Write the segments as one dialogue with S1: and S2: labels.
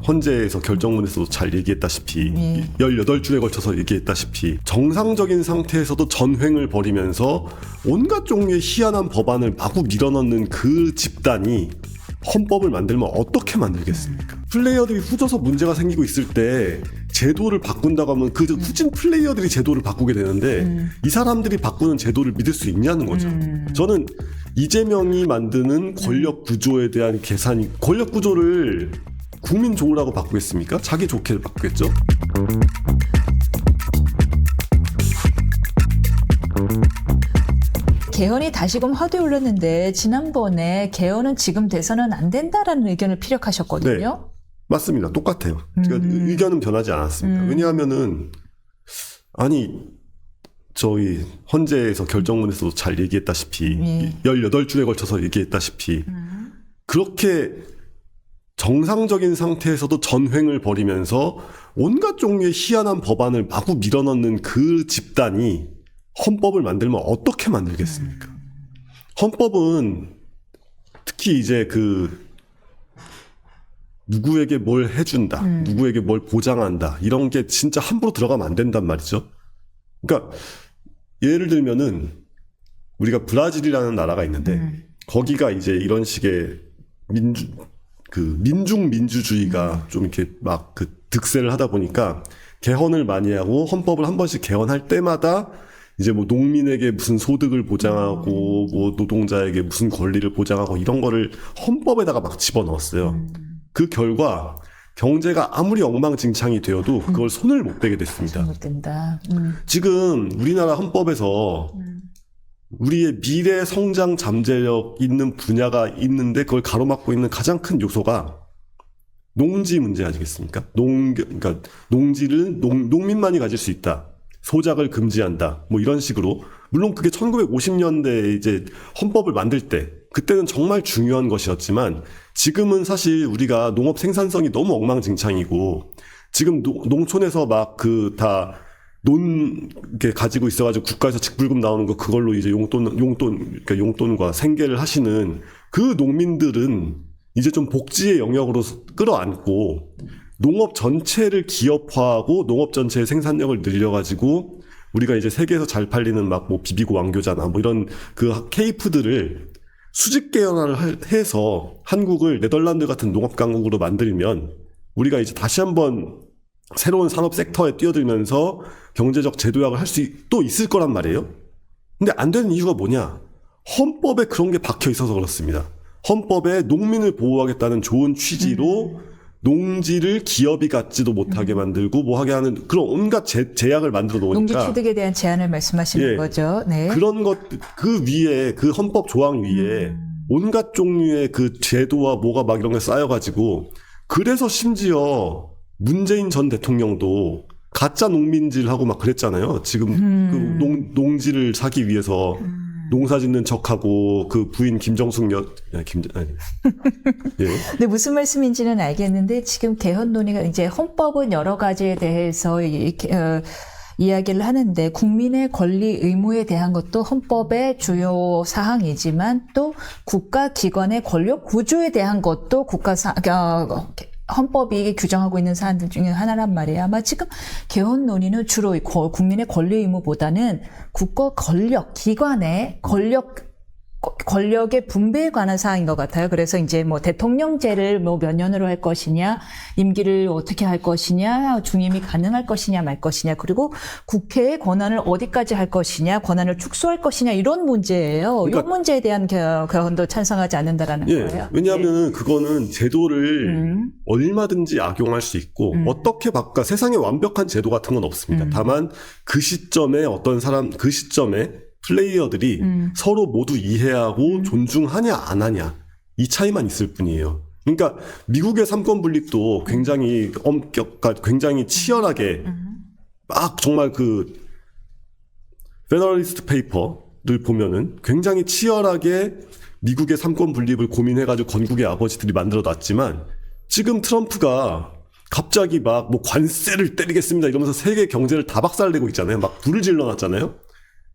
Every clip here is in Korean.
S1: 헌재에서 결정문에서도 잘 얘기했다시피 18줄에 걸쳐서 얘기했다시피 정상적인 상태에서도 전횡을 벌이면서 온갖 종류의 희한한 법안을 마구 밀어넣는 그 집단이 헌법을 만들면 어떻게 만들겠습니까? 플레이어들이 후져서 문제가 생기고 있을 때 제도를 바꾼다고 하면 그 후진 플레이어들이 제도를 바꾸게 되는데 이 사람들이 바꾸는 제도를 믿을 수 있냐는 거죠. 저는 이재명이 만드는 권력 구조에 대한 계산이, 권력 구조를 국민 좋으라고 바꾸겠습니까? 자기 좋게 바꾸겠죠?
S2: 개헌이 다시금 화두에 올랐는데 지난번에 개헌은 지금 돼서는 안 된다라는 의견을 피력하셨거든요.
S1: 네, 맞습니다. 똑같아요. 그러니까 의견은 변하지 않았습니다. 왜냐하면은 아니 저희 헌재에서 결정문에서도 잘 얘기했다시피 18줄에 걸쳐서 얘기했다시피 그렇게 정상적인 상태에서도 전횡을 벌이면서 온갖 종류의 희한한 법안을 마구 밀어넣는 그 집단이 헌법을 만들면 어떻게 만들겠습니까? 헌법은 특히 이제 누구에게 뭘 해준다, 누구에게 뭘 보장한다, 이런 게 진짜 함부로 들어가면 안 된단 말이죠. 그러니까 예를 들면은 우리가 브라질이라는 나라가 있는데 거기가 이제 이런 식의 민중민주주의가 좀 이렇게 막 득세를 하다 보니까 개헌을 많이 하고 헌법을 한 번씩 개헌할 때마다 이제 뭐 농민에게 무슨 소득을 보장하고 뭐 노동자에게 무슨 권리를 보장하고 이런 거를 헌법에다가 막 집어넣었어요. 그 결과 경제가 아무리 엉망진창이 되어도 그걸 손을 못 대게 됐습니다.
S2: 못 된다.
S1: 지금 우리나라 헌법에서 우리의 미래 성장 잠재력 있는 분야가 있는데 그걸 가로막고 있는 가장 큰 요소가 농지 문제 아니겠습니까? 그러니까 농지를 농민만이 가질 수 있다. 소작을 금지한다. 뭐 이런 식으로. 물론 그게 1950년대에 이제 헌법을 만들 때 그때는 정말 중요한 것이었지만 지금은 사실 우리가 농업 생산성이 너무 엉망진창이고 지금 농촌에서 막 이렇게 가지고 있어가지고 국가에서 직불금 나오는 거 그걸로 이제 그러니까 용돈과 생계를 하시는 그 농민들은 이제 좀 복지의 영역으로 끌어안고 농업 전체를 기업화하고 농업 전체의 생산력을 늘려가지고 우리가 이제 세계에서 잘 팔리는 막 뭐 비비고 왕교자나 뭐 이런 그 케이프들을 수직 개헌화를 해서 한국을 네덜란드 같은 농업 강국으로 만들면 우리가 이제 다시 한번 새로운 산업 섹터에 뛰어들면서 경제적 재도약을 할 수 또 있을 거란 말이에요. 근데 안 되는 이유가 뭐냐? 헌법에 그런 게 박혀 있어서 그렇습니다. 헌법에 농민을 보호하겠다는 좋은 취지로 농지를 기업이 갖지도 못하게 만들고 뭐하게 하는 그런 온갖 제약을 만들어 놓으니까
S2: 농지 취득에 대한 제한을 말씀하시는 거죠. 네.
S1: 그런 것 그 위에 그 헌법 조항 위에 온갖 종류의 그 제도와 뭐가 막 이런 게 쌓여가지고 그래서 심지어 문재인 전 대통령도 가짜 농민질하고 막 그랬잖아요. 지금 그 농지를 사기 위해서 농사 짓는 척하고 그 부인 김정숙 예.
S2: 근데 무슨 말씀인지는 알겠는데 지금 개헌 논의가 이제 헌법은 여러 가지에 대해서 이야기를 하는데 국민의 권리 의무에 대한 것도 헌법의 주요 사항이지만 또 국가기관의 권력 구조에 대한 것도 헌법이 규정하고 있는 사안들 중에 하나란 말이에요. 아마 지금 개헌 논의는 주로 국민의 권리 의무보다는 국가 권력, 기관의 권력의 분배에 관한 사항인 것 같아요. 그래서 이제 뭐 대통령제를 뭐 몇 년으로 할 것이냐, 임기를 어떻게 할 것이냐, 중임이 가능할 것이냐 말 것이냐, 그리고 국회의 권한을 어디까지 할 것이냐, 권한을 축소할 것이냐 이런 문제예요. 그러니까, 이 문제에 대한 개헌도 찬성하지 않는다라는 거예요.
S1: 왜냐하면 그거는 제도를 얼마든지 악용할 수 있고 어떻게 바꿔 세상에 완벽한 제도 같은 건 없습니다. 다만 그 시점에 그 시점에 플레이어들이 서로 모두 이해하고 존중하냐 안 하냐 이 차이만 있을 뿐이에요. 그러니까 미국의 삼권 분립도 굉장히 굉장히 치열하게 막 정말 그 페더럴리스트 페이퍼를 보면은 굉장히 치열하게 미국의 삼권 분립을 고민해가지고 건국의 아버지들이 만들어 놨지만 지금 트럼프가 갑자기 막 뭐 관세를 때리겠습니다 이러면서 세계 경제를 다 박살내고 있잖아요. 막 불을 질러놨잖아요.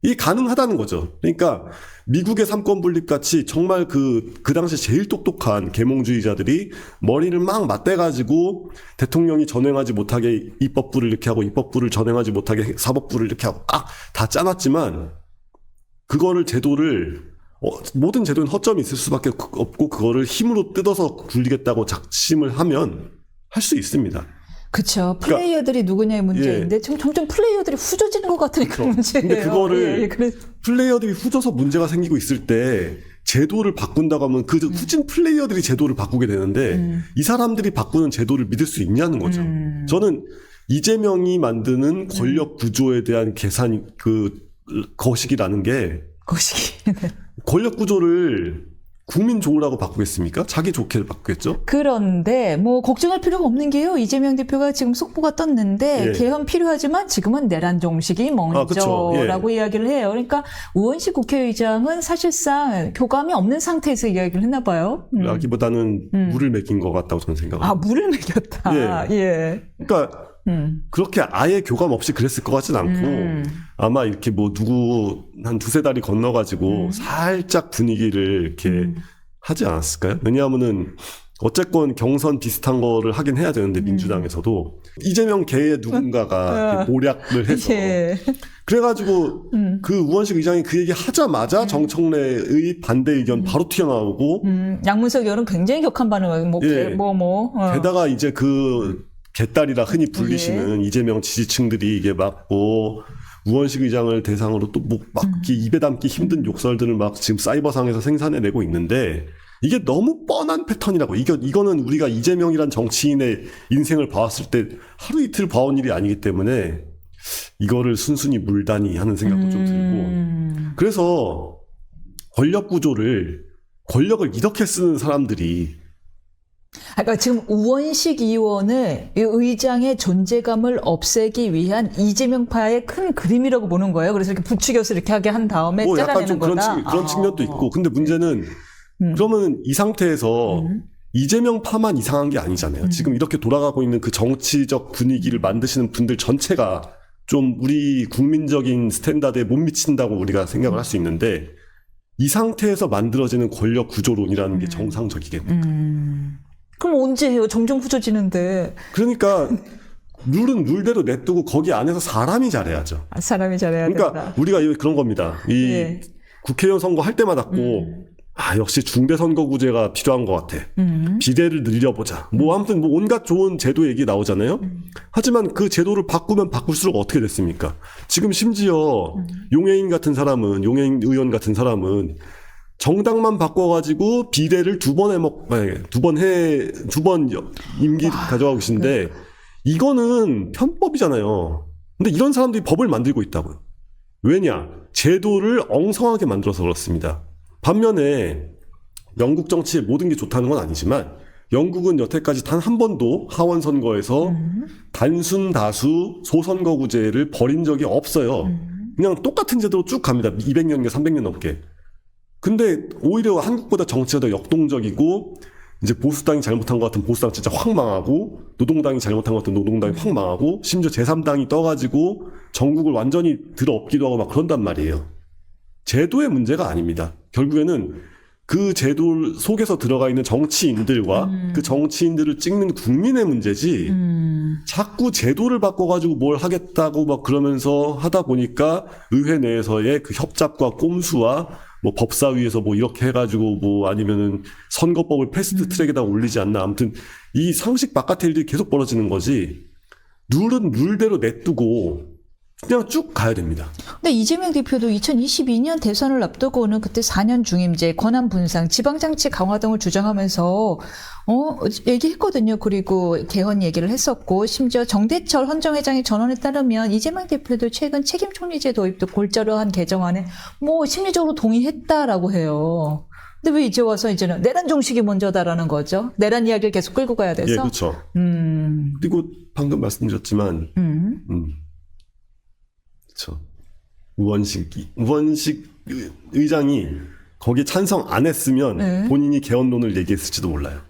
S1: 이게 가능하다는 거죠. 그러니까 미국의 삼권 분립 같이 정말 그 당시 제일 똑똑한 계몽주의자들이 머리를 막 맞대가지고 대통령이 전행하지 못하게 입법부를 이렇게 하고 입법부를 전행하지 못하게 사법부를 이렇게 하고 다 짜놨지만 그거를 제도를 모든 제도는 허점이 있을 수밖에 없고 그거를 힘으로 뜯어서 굴리겠다고 작심을 하면 할 수 있습니다.
S2: 그렇죠. 플레이어들이 누구냐의 문제인데 점점 플레이어들이 후져지는 것 같은 그런 문제예요.
S1: 근데 그거를
S2: 그래서
S1: 플레이어들이 후져서 문제가 생기고 있을 때 제도를 바꾼다고 하면 그 후진 플레이어들이 제도를 바꾸게 되는데 이 사람들이 바꾸는 제도를 믿을 수 있냐는 거죠. 저는 이재명이 만드는 권력 구조에 대한 계산 거시기라는 게
S2: 거시기.
S1: 권력 구조를 국민 좋으라고 바꾸겠습니까? 자기 좋게 바꾸겠죠?
S2: 그런데 뭐 걱정할 필요가 없는 게요. 이재명 대표가 지금 속보가 떴는데
S1: 예.
S2: 개헌 필요하지만 지금은 내란 정식이 먼저라고 이야기를 해요. 그러니까 우원식 국회의장은 사실상 교감이 없는 상태에서 이야기를 했나 봐요.
S1: 라기보다는 물을 먹인 것 같다고 저는 생각합니다.
S2: 아, 물을 먹였다. 예.
S1: 그러니까 그렇게 아예 교감 없이 그랬을 것 같진 않고 아마 이렇게 뭐 누구 한 두세 달이 건너가지고 살짝 분위기를 이렇게 하지 않았을까요? 왜냐하면은 어쨌건 경선 비슷한 거를 하긴 해야 되는데 민주당에서도 이재명 계의 누군가가 모략을 해서
S2: 예.
S1: 그래가지고 그 우원식 의장이 그 얘기 하자마자 정청래의 반대 의견 바로 튀어나오고
S2: 양문석 의원은 굉장히 격한 반응을
S1: 예. 게다가 이제 그 개딸이라 흔히 불리시는 이재명 지지층들이 이게 막 우원식 의장을 대상으로 또 막 입에 담기 힘든 욕설들을 막 지금 사이버상에서 생산해내고 있는데 이게 너무 뻔한 패턴이라고. 이거는 우리가 이재명이란 정치인의 인생을 봐왔을 때 하루 이틀 봐온 일이 아니기 때문에 이거를 순순히 물다니 하는 생각도 좀 들고. 그래서 권력을 이렇게 쓰는 사람들이
S2: 그러니까 지금 우원식 의원을 이 의장의 존재감을 없애기 위한 이재명파의 큰 그림이라고 보는 거예요. 그래서 이렇게 부추겨서 이렇게 하게 한 다음에
S1: 약간
S2: 잘라내는
S1: 좀
S2: 거다.
S1: 그런 측면도 있고. 근데 문제는 그러면 이 상태에서 이재명파만 이상한 게 아니잖아요. 지금 이렇게 돌아가고 있는 그 정치적 분위기를 만드시는 분들 전체가 좀 우리 국민적인 스탠다드에 못 미친다고 우리가 생각을 할 수 있는데 이 상태에서 만들어지는 권력 구조론이라는 게 정상적이겠네요.
S2: 그럼 언제 해요? 점점 후져지는데.
S1: 그러니까 룰은 룰대로 냅두고 거기 안에서 사람이 잘해야죠.
S2: 사람이 잘해야
S1: 그러니까
S2: 된다.
S1: 우리가 그런 겁니다.
S2: 예.
S1: 국회의원 선거 할 때마다 꼭 역시 중대선거구제가 필요한 것 같아. 비례를 늘려보자. 아무튼 온갖 좋은 제도 얘기 나오잖아요. 하지만 그 제도를 바꾸면 바꿀수록 어떻게 됐습니까? 지금 심지어 용해인 의원 같은 사람은 정당만 바꿔가지고 비례를 두 번 임기 가져가고 계신데 이거는 편법이잖아요. 근데 이런 사람들이 법을 만들고 있다고요. 왜냐? 제도를 엉성하게 만들어서 그렇습니다. 반면에 영국 정치의 모든 게 좋다는 건 아니지만 영국은 여태까지 단 한 번도 하원 선거에서 단순 다수 소선거구제를 벌인 적이 없어요. 그냥 똑같은 제도로 쭉 갑니다. 200년인가 300년 넘게. 근데 오히려 한국보다 정치가 더 역동적이고 이제 보수당이 잘못한 것 같은 보수당 진짜 확 망하고 노동당이 잘못한 것 같은 노동당이 확 망하고 심지어 제3당이 떠가지고 전국을 완전히 들어엎기도 하고 막 그런단 말이에요. 제도의 문제가 아닙니다. 결국에는 그 제도 속에서 들어가 있는 정치인들과 그 정치인들을 찍는 국민의 문제지 자꾸 제도를 바꿔가지고 뭘 하겠다고 막 그러면서 하다 보니까 의회 내에서의 그 협잡과 꼼수와 법사위에서 이렇게 해가지고 아니면은 선거법을 패스트 트랙에다 올리지 않나. 아무튼 이 상식 바깥의 일들이 계속 벌어지는 거지. 룰은 룰대로 냅두고 그냥 쭉 가야 됩니다.
S2: 근데 이재명 대표도 2022년 대선을 앞두고는 그때 4년 중임제, 권한 분산, 지방장치 강화 등을 주장하면서 얘기했거든요. 그리고 개헌 얘기를 했었고 심지어 정대철 헌정회장의 전언에 따르면 이재명 대표도 최근 책임총리제 도입도 골자로한 개정안에 심리적으로 동의했다라고 해요. 근데 왜 이제 와서 이제는 내란 정식이 먼저다라는 거죠? 내란 이야기를 계속 끌고 가야 돼서.
S1: 예, 그렇죠. 그리고 방금 말씀드렸지만 그렇죠. 우원식 의장이 거기에 찬성 안 했으면 본인이 개헌론을 얘기했을지도 몰라요.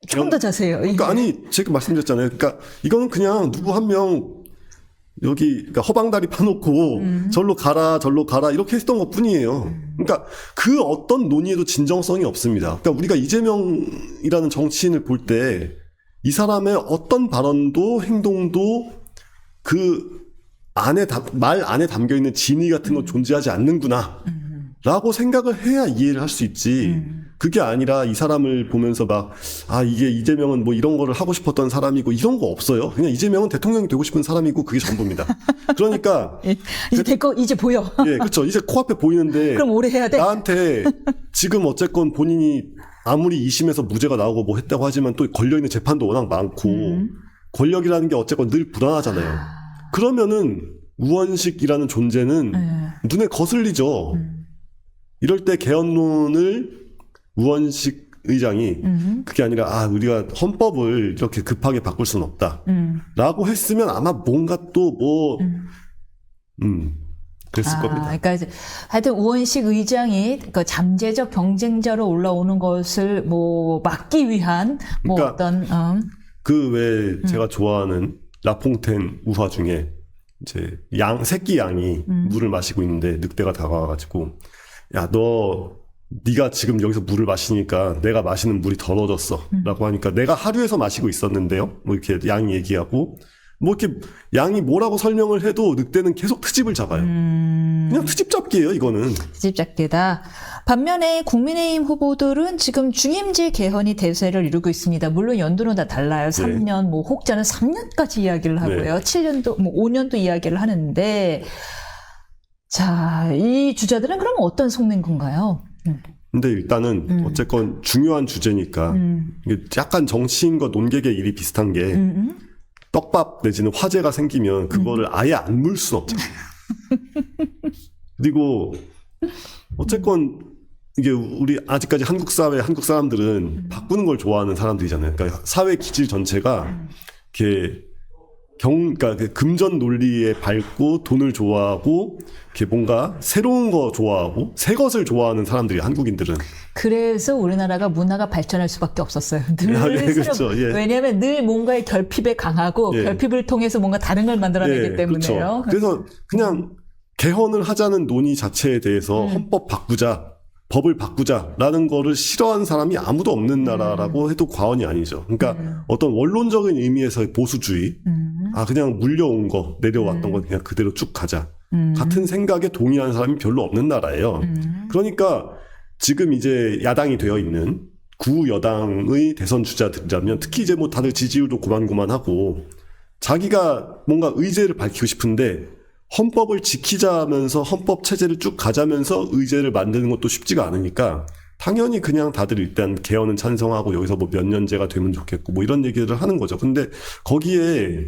S2: 조금 더 자세해요.
S1: 그러니까 제가 말씀드렸잖아요. 그러니까 이거는 그냥 누구 한 명 여기 그러니까 허방다리 파놓고 절로 가라 이렇게 했던 것뿐이에요. 그러니까 그 어떤 논의에도 진정성이 없습니다. 그러니까 우리가 이재명이라는 정치인을 볼 때 이 사람의 어떤 발언도 행동도 그 안에 말 안에 담겨 있는 진의 같은 건 존재하지 않는구나 라고 생각을 해야 이해를 할 수 있지. 그게 아니라 이 사람을 보면서 막 이게 이재명은 뭐 이런 거를 하고 싶었던 사람이고 이런 거 없어요. 그냥 이재명은 대통령이 되고 싶은 사람이고 그게 전부입니다. 그러니까
S2: 이제 될 거 이제 보여.
S1: 예, 그렇죠. 이제 코앞에 보이는데
S2: 그럼 오래 해야 돼.
S1: 나한테 지금 어쨌건 본인이 아무리 2심에서 무죄가 나오고 뭐 했다고 하지만 또 걸려있는 재판도 워낙 많고 권력이라는 게 어쨌건 늘 불안하잖아요. 그러면은 우원식이라는 존재는 눈에 거슬리죠. 이럴 때 개헌론을 우원식 의장이 그게 아니라 우리가 헌법을 이렇게 급하게 바꿀 수는 없다 라고 했으면 아마 뭔가 또 뭐 그랬을 겁니다.
S2: 그러니까 하여튼 우원식 의장이 그 잠재적 경쟁자로 올라오는 것을 뭐 막기 위한 뭐
S1: 그러니까
S2: 어떤
S1: 그 외에 제가 좋아하는 라퐁텐 우화 중에 이제 새끼 양이 물을 마시고 있는데 늑대가 다가와가지고 네가 지금 여기서 물을 마시니까 내가 마시는 물이 더러워졌어 라고 하니까 내가 하류에서 마시고 있었는데요 뭐 이렇게 양이 얘기하고 뭐 이렇게 양이 뭐라고 설명을 해도 늑대는 계속 트집을 잡아요. 그냥 트집 잡기예요 이거는.
S2: 트집 잡기다. 반면에 국민의힘 후보들은 지금 중임제 개헌이 대세를 이루고 있습니다. 물론 연도는 다 달라요. 3년, 뭐 혹자는 3년까지 이야기를 하고요. 7년도, 뭐 5년도 이야기를 하는데 자, 이 주자들은 그럼 어떤 속낸 건가요?
S1: 근데 일단은 어쨌건 중요한 주제니까 이게 약간 정치인과 논객의 일이 비슷한 게 떡밥 내지는 화제가 생기면 그거를 아예 안 물 순 없잖아요. 그리고 어쨌건 이게 우리 아직까지 한국 사람들은 바꾸는 걸 좋아하는 사람들이잖아요. 그러니까 사회 기질 전체가 이렇게 그러니까 그 금전 논리에 밝고 돈을 좋아하고 이렇게 뭔가 새로운 거 좋아하고 새 것을 좋아하는 사람들이 한국인들은.
S2: 그래서 우리나라가 문화가 발전할 수밖에 없었어요. 늘
S1: 네, 그렇죠. 예.
S2: 왜냐하면 늘 뭔가의 결핍에 강하고 결핍을 통해서 뭔가 다른 걸 만들어내기 때문에요.
S1: 그렇죠. 그래서 그냥 개헌을 하자는 논의 자체에 대해서 헌법 바꾸자, 법을 바꾸자라는 거를 싫어하는 사람이 아무도 없는 나라라고 해도 과언이 아니죠. 그러니까 어떤 원론적인 의미에서의 보수주의, 그냥 물려온 거, 내려왔던 거 그냥 그대로 쭉 가자. 같은 생각에 동의하는 사람이 별로 없는 나라예요. 그러니까 지금 이제 야당이 되어 있는 구여당의 대선 주자들이라면 특히 이제 뭐 다들 지지율도 고만고만하고 자기가 뭔가 의제를 밝히고 싶은데 헌법을 지키자면서 헌법 체제를 쭉 가자면서 의제를 만드는 것도 쉽지가 않으니까 당연히 그냥 다들 일단 개헌은 찬성하고 여기서 뭐 몇 년제가 되면 좋겠고 뭐 이런 얘기를 하는 거죠. 근데 거기에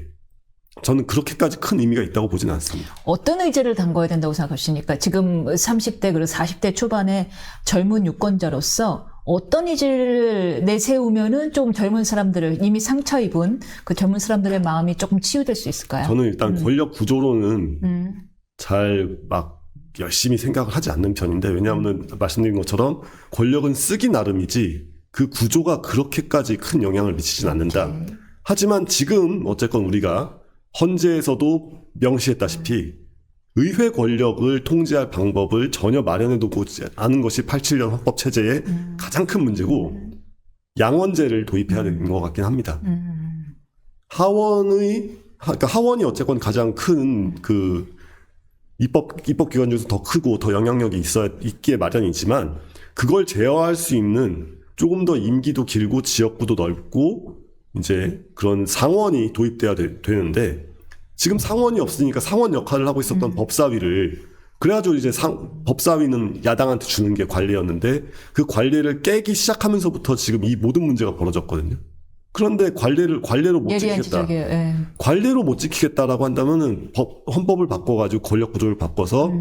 S1: 저는 그렇게까지 큰 의미가 있다고 보지는 않습니다.
S2: 어떤 의제를 담궈야 된다고 생각하십니까? 지금 30대 그리고 40대 초반의 젊은 유권자로서 어떤 의제를 내세우면은 좀 젊은 사람들을 이미 상처 입은 그 젊은 사람들의 마음이 조금 치유될 수 있을까요?
S1: 저는 일단 권력 구조로는 잘 막 열심히 생각을 하지 않는 편인데 왜냐하면 말씀드린 것처럼 권력은 쓰기 나름이지 그 구조가 그렇게까지 큰 영향을 미치진 않는다. 하지만 지금 어쨌건 우리가 헌재에서도 명시했다시피 의회 권력을 통제할 방법을 전혀 마련해두고 않은 것이 87년 헌법 체제의 가장 큰 문제고 양원제를 도입해야 되는 것 같긴 합니다. 그러니까 하원이 어쨌건 가장 큰 그 입법기관 중에서 더 크고 더 영향력이 있기에 마련이지만 그걸 제어할 수 있는 조금 더 임기도 길고 지역구도 넓고 이제 그런 상원이 도입돼야 되는데 지금 상원이 없으니까 상원 역할을 하고 있었던 법사위를 그래가지고 이제 법사위는 야당한테 주는 게 관례였는데 그 관례를 깨기 시작하면서부터 지금 이 모든 문제가 벌어졌거든요. 그런데 관례로 못 지키겠다. 관례로 못 지키겠다라고 한다면은 헌법을 바꿔가지고 권력 구조를 바꿔서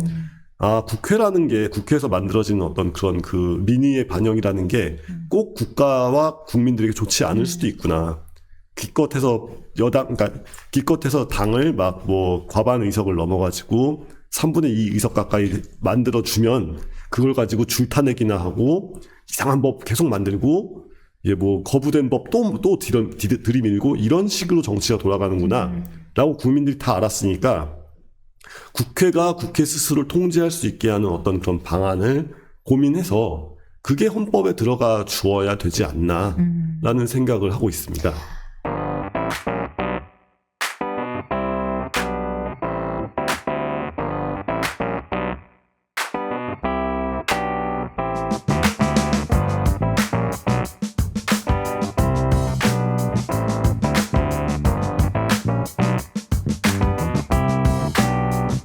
S1: 국회라는 게 국회에서 만들어지는 어떤 그런 그 민의의 반영이라는 게 꼭 국가와 국민들에게 좋지 않을 수도 있구나. 기껏해서 기껏해서 당을 막 뭐 과반 의석을 넘어가지고 3분의 2 의석 가까이 만들어주면 그걸 가지고 줄타내기나 하고 이상한 법 계속 만들고 뭐 거부된 법 또 들이밀고 이런 식으로 정치가 돌아가는구나. 라고 국민들이 다 알았으니까 국회가 국회 스스로를 통제할 수 있게 하는 어떤 그런 방안을 고민해서 그게 헌법에 들어가 주어야 되지 않나라는 생각을 하고 있습니다.